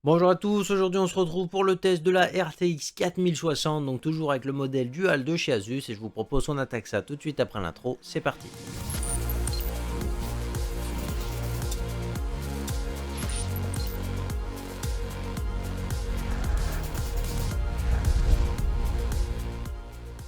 Bonjour à tous, aujourd'hui on se retrouve pour le test de la RTX 4060, donc toujours avec le modèle Dual de chez Asus, et je vous propose qu'on attaque ça tout de suite après l'intro, c'est parti.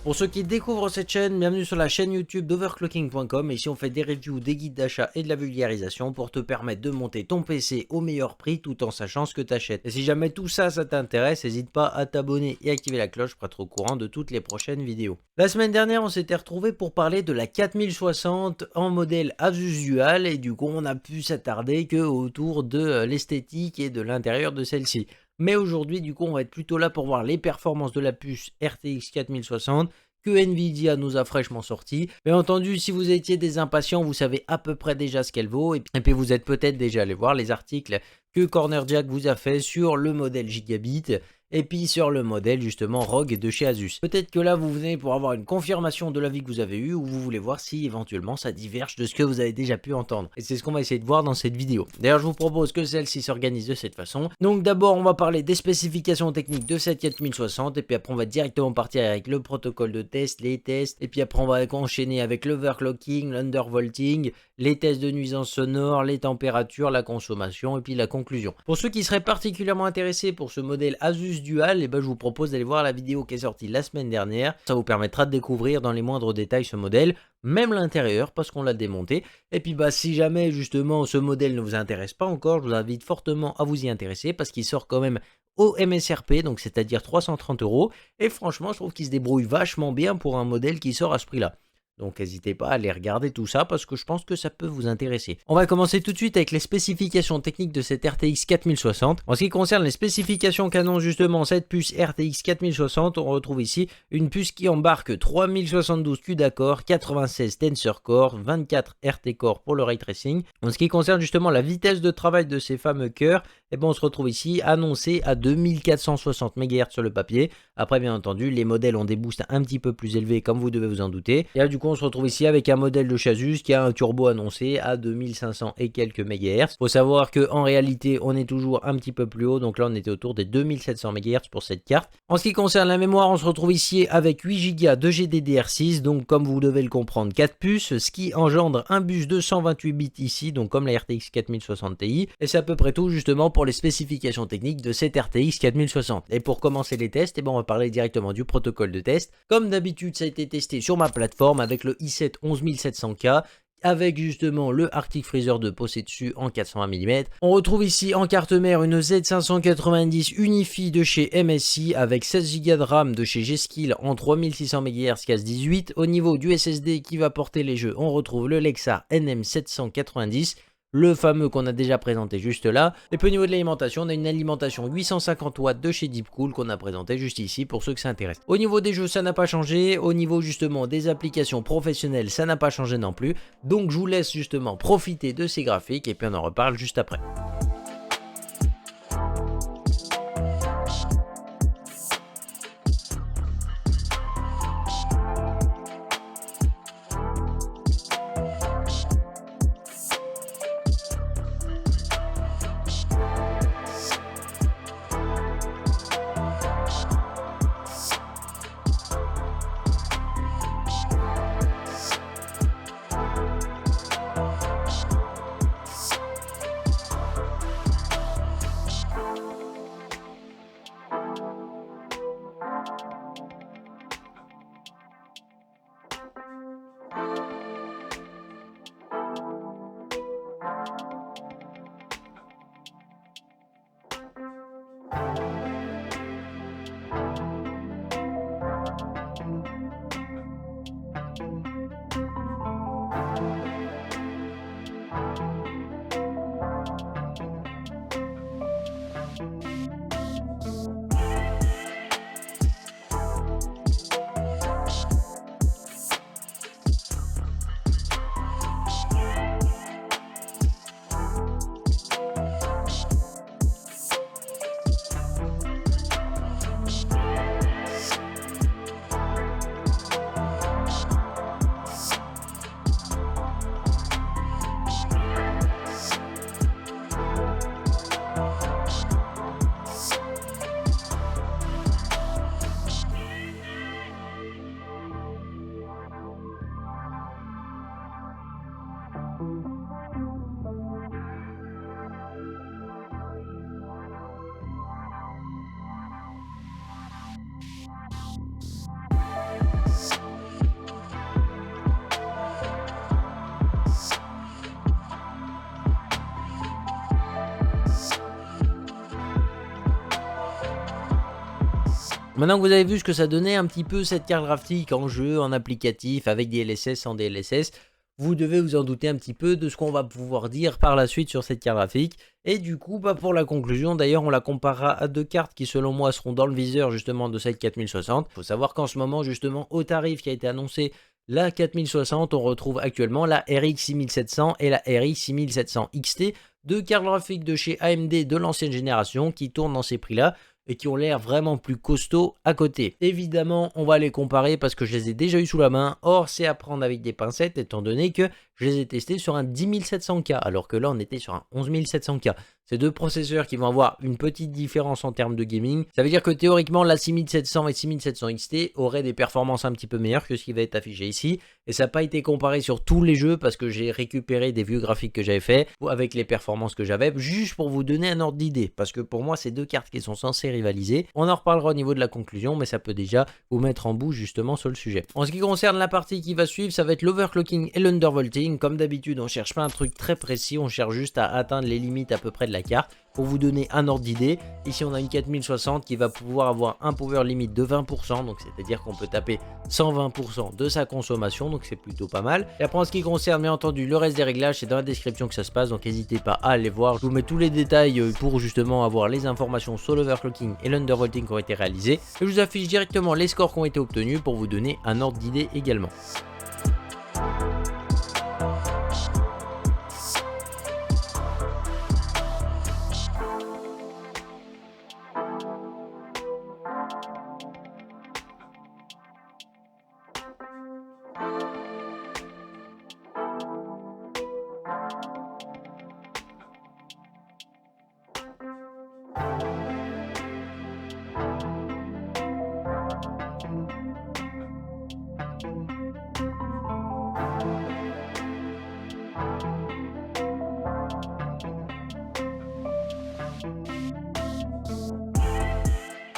Pour ceux qui découvrent cette chaîne, bienvenue sur la chaîne YouTube d'overclocking.com. Ici on fait des reviews, des guides d'achat et de la vulgarisation pour te permettre de monter ton PC au meilleur prix tout en sachant ce que tu achètes. Et si jamais tout ça, ça t'intéresse, n'hésite pas à t'abonner et activer la cloche pour être au courant de toutes les prochaines vidéos. La semaine dernière, on s'était retrouvé pour parler de la 4060 en modèle Asus Dual et du coup on a pu s'attarder que autour de l'esthétique et de l'intérieur de celle-ci. Mais aujourd'hui, du coup, on va être plutôt là pour voir les performances de la puce RTX 4060 que Nvidia nous a fraîchement sorti. Bien entendu, si vous étiez des impatients, vous savez à peu près déjà ce qu'elle vaut. Et puis vous êtes peut-être déjà allé voir les articles que Corner Jack vous a fait sur le modèle Gigabit et puis sur le modèle justement ROG de chez Asus. Peut-être que là vous venez pour avoir une confirmation de l'avis que vous avez eu ou vous voulez voir si éventuellement ça diverge de ce que vous avez déjà pu entendre. Et c'est ce qu'on va essayer de voir dans cette vidéo. D'ailleurs je vous propose que celle-ci s'organise de cette façon. Donc d'abord on va parler des spécifications techniques de cette 4060 et puis après on va directement partir avec le protocole de test, les tests et puis après on va enchaîner avec l'overclocking, l'undervolting, les tests de nuisance sonore, les températures, la consommation et puis la conclusion. Pour ceux qui seraient particulièrement intéressés pour ce modèle Asus Dual, je vous propose d'aller voir la vidéo qui est sortie la semaine dernière. Ça vous permettra de découvrir dans les moindres détails ce modèle, même l'intérieur parce qu'on l'a démonté. Et puis si jamais justement ce modèle ne vous intéresse pas encore, je vous invite fortement à vous y intéresser parce qu'il sort quand même au MSRP, donc c'est-à-dire 330 €. Et franchement, je trouve qu'il se débrouille vachement bien pour un modèle qui sort à ce prix-là. Donc n'hésitez pas à aller regarder tout ça parce que je pense que ça peut vous intéresser. On va commencer tout de suite avec les spécifications techniques de cette RTX 4060. En ce qui concerne les spécifications qu'annonce justement cette puce RTX 4060, on retrouve ici une puce qui embarque 3072 CUDA Core, 96 Tensor Core, 24 RT Core pour le ray tracing. En ce qui concerne justement la vitesse de travail de ces fameux cœurs, on se retrouve ici annoncé à 2460 MHz sur le papier. Après bien entendu, les modèles ont des boosts un petit peu plus élevés comme vous devez vous en douter. Et là du coup on se retrouve ici avec un modèle de chez Asus qui a un turbo annoncé à 2500 et quelques MHz. Faut savoir que en réalité on est toujours un petit peu plus haut, donc là on était autour des 2700 MHz pour cette carte. En ce qui concerne la mémoire, on se retrouve ici avec 8 Go de GDDR6, donc comme vous devez le comprendre 4 puces, ce qui engendre un bus de 128 bits ici, donc comme la RTX 4060 Ti. Et c'est à peu près tout justement pour les spécifications techniques de cette RTX 4060. Et pour commencer les tests, on va parler directement du protocole de test. Comme d'habitude, ça a été testé sur ma plateforme avec le i7 11700K, avec justement le Arctic Freezer de poser dessus en 420 mm. On retrouve ici en carte mère une Z590 Unify de chez MSI avec 16 Go de RAM de chez G-Skill en 3600 MHz CAS 18. Au niveau du SSD qui va porter les jeux, on retrouve le Lexar NM790, le fameux qu'on a déjà présenté juste là. Et puis au niveau de l'alimentation, on a une alimentation 850 watts de chez Deepcool qu'on a présenté juste ici pour ceux que ça intéresse. Au niveau des jeux, ça n'a pas changé. Au niveau justement des applications professionnelles, ça n'a pas changé non plus. Donc je vous laisse justement profiter de ces graphiques et puis on en reparle juste après. Maintenant que vous avez vu ce que ça donnait un petit peu cette carte graphique en jeu, en applicatif, avec DLSS, sans DLSS, vous devez vous en douter un petit peu de ce qu'on va pouvoir dire par la suite sur cette carte graphique. Et du coup, pour la conclusion, d'ailleurs, on la comparera à deux cartes qui, selon moi, seront dans le viseur justement de cette 4060. Il faut savoir qu'en ce moment, justement, au tarif qui a été annoncé, la 4060, on retrouve actuellement la RX 6700 et la RX 6700 XT, deux cartes graphiques de chez AMD de l'ancienne génération qui tournent dans ces prix-là et qui ont l'air vraiment plus costauds à côté. Évidemment, on va les comparer parce que je les ai déjà eu sous la main. Or, c'est à prendre avec des pincettes étant donné que je les ai testés sur un 10700K alors que là, on était sur un 11700K. Ces deux processeurs qui vont avoir une petite différence en termes de gaming. Ça veut dire que théoriquement, la 6700 et 6700 XT auraient des performances un petit peu meilleures que ce qui va être affiché ici. Et ça n'a pas été comparé sur tous les jeux parce que j'ai récupéré des vieux graphiques que j'avais fait avec les performances que j'avais, juste pour vous donner un ordre d'idée. Parce que pour moi, c'est deux cartes qui sont censées rivaliser. On en reparlera au niveau de la conclusion, mais ça peut déjà vous mettre en bouche justement sur le sujet. En ce qui concerne la partie qui va suivre, ça va être l'overclocking et l'undervolting. Comme d'habitude, on cherche pas un truc très précis, on cherche juste à atteindre les limites à peu près de la carte. Pour vous donner un ordre d'idée, ici on a une 4060 qui va pouvoir avoir un power limit de 20%, donc c'est-à-dire qu'on peut taper 120% de sa consommation, donc c'est plutôt pas mal. Et après en ce qui concerne bien entendu le reste des réglages, c'est dans la description que ça se passe, donc n'hésitez pas à aller voir. Je vous mets tous les détails pour justement avoir les informations sur l'overclocking et l'undervolting qui ont été réalisés. Et je vous affiche directement les scores qui ont été obtenus pour vous donner un ordre d'idée également.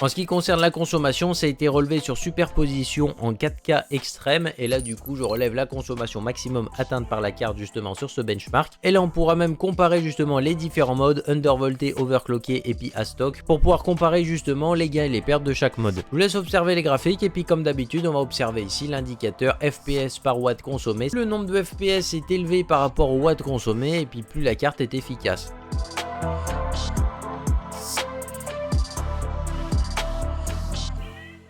En ce qui concerne la consommation, ça a été relevé sur superposition en 4K extrême et là du coup je relève la consommation maximum atteinte par la carte justement sur ce benchmark. Et là on pourra même comparer justement les différents modes, undervolté, overclocké et puis à stock pour pouvoir comparer justement les gains et les pertes de chaque mode. Je vous laisse observer les graphiques et puis comme d'habitude on va observer ici l'indicateur FPS par watt consommé. Le nombre de FPS est élevé par rapport au watt consommé et puis plus la carte est efficace.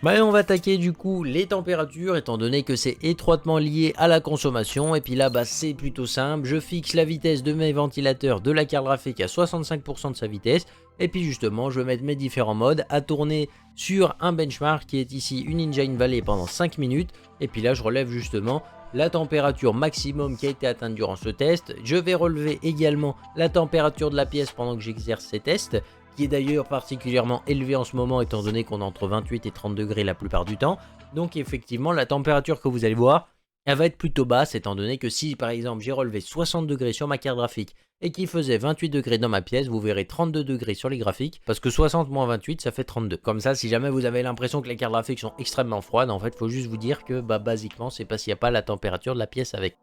On va attaquer du coup les températures étant donné que c'est étroitement lié à la consommation et puis là c'est plutôt simple, je fixe la vitesse de mes ventilateurs de la carte graphique à 65% de sa vitesse et puis justement je vais mettre mes différents modes à tourner sur un benchmark qui est ici une Engine Valley pendant 5 minutes et puis là je relève justement la température maximum qui a été atteinte durant ce test. Je vais relever également la température de la pièce pendant que j'exerce ces tests, qui est d'ailleurs particulièrement élevé en ce moment étant donné qu'on est entre 28 et 30 degrés la plupart du temps. Donc effectivement la température que vous allez voir, elle va être plutôt basse étant donné que si par exemple j'ai relevé 60 degrés sur ma carte graphique et qu'il faisait 28 degrés dans ma pièce, vous verrez 32 degrés sur les graphiques parce que 60 moins 28 ça fait 32. Comme ça si jamais vous avez l'impression que les cartes graphiques sont extrêmement froides, en fait il faut juste vous dire que basiquement c'est parce qu'il n'y a pas la température de la pièce avec.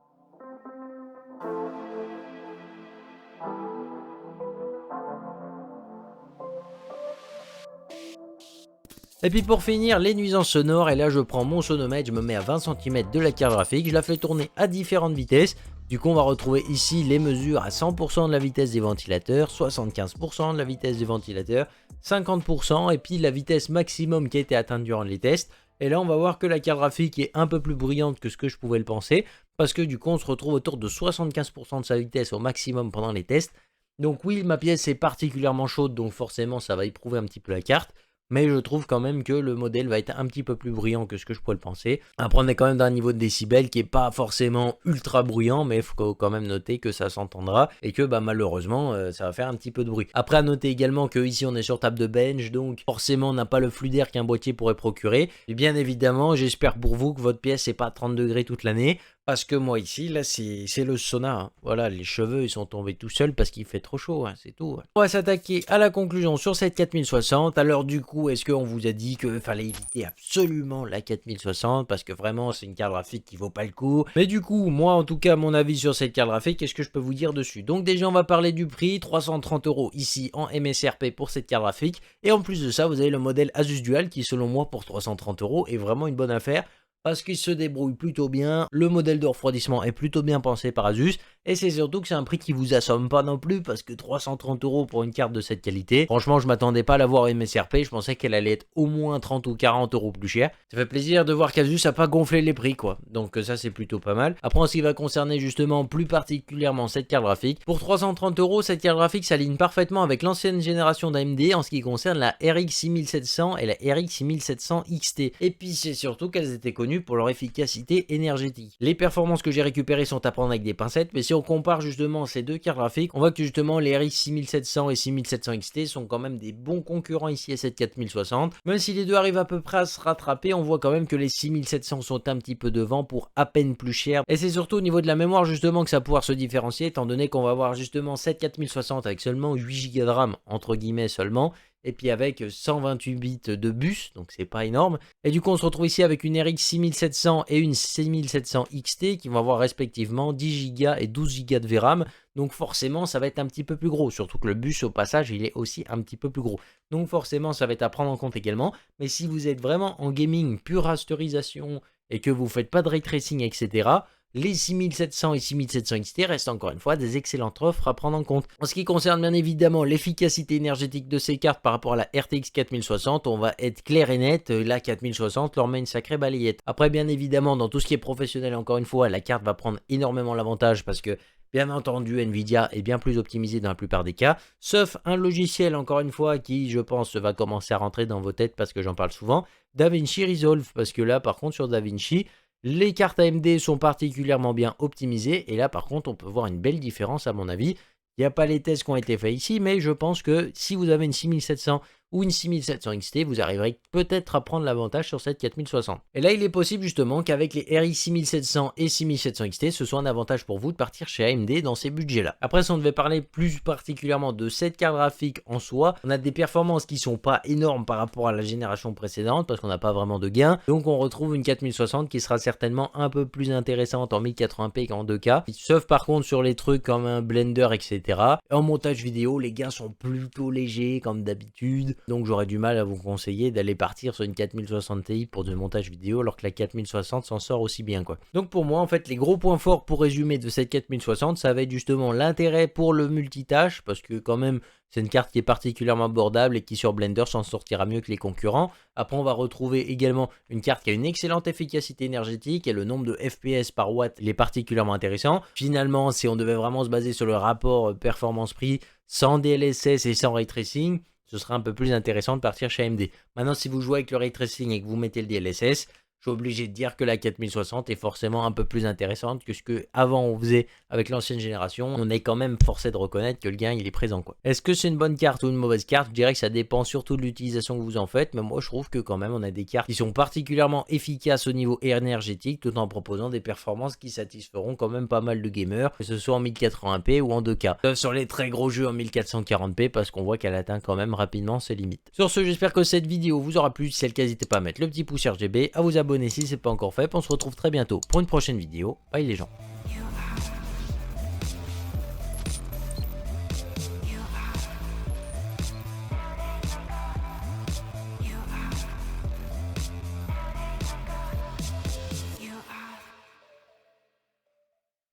Et puis pour finir, les nuisances sonores, et là je prends mon sonomètre, je me mets à 20 cm de la carte graphique, je la fais tourner à différentes vitesses. Du coup on va retrouver ici les mesures à 100% de la vitesse des ventilateurs, 75% de la vitesse des ventilateurs, 50% et puis la vitesse maximum qui a été atteinte durant les tests. Et là on va voir que la carte graphique est un peu plus bruyante que ce que je pouvais le penser, parce que du coup on se retrouve autour de 75% de sa vitesse au maximum pendant les tests. Donc oui, ma pièce est particulièrement chaude, donc forcément ça va éprouver un petit peu la carte. Mais je trouve quand même que le modèle va être un petit peu plus bruyant que ce que je pourrais le penser. Après on est quand même dans un niveau de décibels qui est pas forcément ultra bruyant, mais il faut quand même noter que ça s'entendra et que malheureusement ça va faire un petit peu de bruit. Après à noter également que ici on est sur table de bench, donc forcément on n'a pas le flux d'air qu'un boîtier pourrait procurer. Et bien évidemment j'espère pour vous que votre pièce n'est pas à 30 degrés toute l'année, Parce que moi ici, là, c'est le sauna, hein. Voilà, les cheveux, ils sont tombés tout seuls parce qu'il fait trop chaud, hein, c'est tout, hein. On va s'attaquer à la conclusion sur cette 4060. Alors du coup, est-ce qu'on vous a dit qu'il fallait éviter absolument la 4060 parce que vraiment, c'est une carte graphique qui vaut pas le coup. Mais du coup, moi, en tout cas, mon avis sur cette carte graphique, qu'est-ce que je peux vous dire dessus? Donc déjà, on va parler du prix, 330 € ici en MSRP pour cette carte graphique. Et en plus de ça, vous avez le modèle Asus Dual qui, selon moi, pour 330 € est vraiment une bonne affaire, parce qu'il se débrouille plutôt bien, le modèle de refroidissement est plutôt bien pensé par Asus, et c'est surtout que c'est un prix qui vous assomme pas non plus, parce que 330 € pour une carte de cette qualité, franchement je m'attendais pas à l'avoir en MSRP, je pensais qu'elle allait être au moins 30 ou 40 € plus cher. Ça fait plaisir de voir qu'Asus a pas gonflé les prix quoi, donc ça c'est plutôt pas mal. Après en ce qui va concerner justement plus particulièrement cette carte graphique, pour 330 € cette carte graphique s'aligne parfaitement avec l'ancienne génération d'AMD en ce qui concerne la RX 6700 et la RX 6700 XT, et puis c'est surtout qu'elles étaient connues pour leur efficacité énergétique. Les performances que j'ai récupérées sont à prendre avec des pincettes, mais si on compare justement ces deux cartes graphiques, on voit que justement les RX 6700 et 6700 XT sont quand même des bons concurrents ici à cette 4060. Même si les deux arrivent à peu près à se rattraper, on voit quand même que les 6700 sont un petit peu devant pour à peine plus cher. Et c'est surtout au niveau de la mémoire justement que ça va pouvoir se différencier, étant donné qu'on va avoir justement cette 4060 avec seulement 8 Go de RAM, entre guillemets seulement, et puis avec 128 bits de bus, donc c'est pas énorme. Et du coup on se retrouve ici avec une RX 6700 et une 6700 XT qui vont avoir respectivement 10 Go et 12 Go de VRAM, donc forcément ça va être un petit peu plus gros, surtout que le bus au passage il est aussi un petit peu plus gros, donc forcément ça va être à prendre en compte également. Mais si vous êtes vraiment en gaming pure rasterisation et que vous faites pas de ray tracing etc., les 6700 et 6700 XT restent encore une fois des excellentes offres à prendre en compte. En ce qui concerne bien évidemment l'efficacité énergétique de ces cartes par rapport à la RTX 4060, on va être clair et net, la 4060 leur met une sacrée balayette. Après bien évidemment dans tout ce qui est professionnel encore une fois, la carte va prendre énormément l'avantage parce que bien entendu, Nvidia est bien plus optimisé dans la plupart des cas, sauf un logiciel encore une fois qui je pense va commencer à rentrer dans vos têtes parce que j'en parle souvent, DaVinci Resolve, parce que là par contre sur DaVinci, les cartes AMD sont particulièrement bien optimisées et là par contre on peut voir une belle différence à mon avis. Il n'y a pas les tests qui ont été faits ici, mais je pense que si vous avez une 6700 ou une 6700 XT, vous arriverez peut-être à prendre l'avantage sur cette 4060. Et là, il est possible justement qu'avec les RX 6700 et 6700 XT, ce soit un avantage pour vous de partir chez AMD dans ces budgets-là. Après, si on devait parler plus particulièrement de cette carte graphique en soi, on a des performances qui sont pas énormes par rapport à la génération précédente parce qu'on n'a pas vraiment de gain. Donc, on retrouve une 4060 qui sera certainement un peu plus intéressante en 1080p qu'en 2K. Sauf par contre sur les trucs comme un Blender, etc. En montage vidéo, les gains sont plutôt légers comme d'habitude. Donc j'aurais du mal à vous conseiller d'aller partir sur une 4060 Ti pour du montage vidéo alors que la 4060 s'en sort aussi bien quoi. Donc pour moi en fait les gros points forts pour résumer de cette 4060 ça va être justement l'intérêt pour le multitâche parce que quand même c'est une carte qui est particulièrement abordable et qui sur Blender s'en sortira mieux que les concurrents. Après on va retrouver également une carte qui a une excellente efficacité énergétique et le nombre de FPS par watt il est particulièrement intéressant. Finalement si on devait vraiment se baser sur le rapport performance-prix sans DLSS et sans Ray Tracing, ce sera un peu plus intéressant de partir chez AMD. Maintenant, si vous jouez avec le Ray Tracing et que vous mettez le DLSS, je suis obligé de dire que la 4060 est forcément un peu plus intéressante que ce que avant on faisait avec l'ancienne génération. On est quand même forcé de reconnaître que le gain il est présent quoi. Est-ce que c'est une bonne carte ou une mauvaise carte? Je dirais que ça dépend surtout de l'utilisation que vous en faites, mais moi je trouve que quand même on a des cartes qui sont particulièrement efficaces au niveau énergétique tout en proposant des performances qui satisferont quand même pas mal de gamers, que ce soit en 1080p ou en 2K. Sauf sur les très gros jeux en 1440p parce qu'on voit qu'elle atteint quand même rapidement ses limites. Sur ce, j'espère que cette vidéo vous aura plu. Si c'est le cas, n'hésitez pas à mettre le petit pouce RGB, à vous abonner si ce n'est pas encore fait. On se retrouve très bientôt pour une prochaine vidéo. Bye les gens.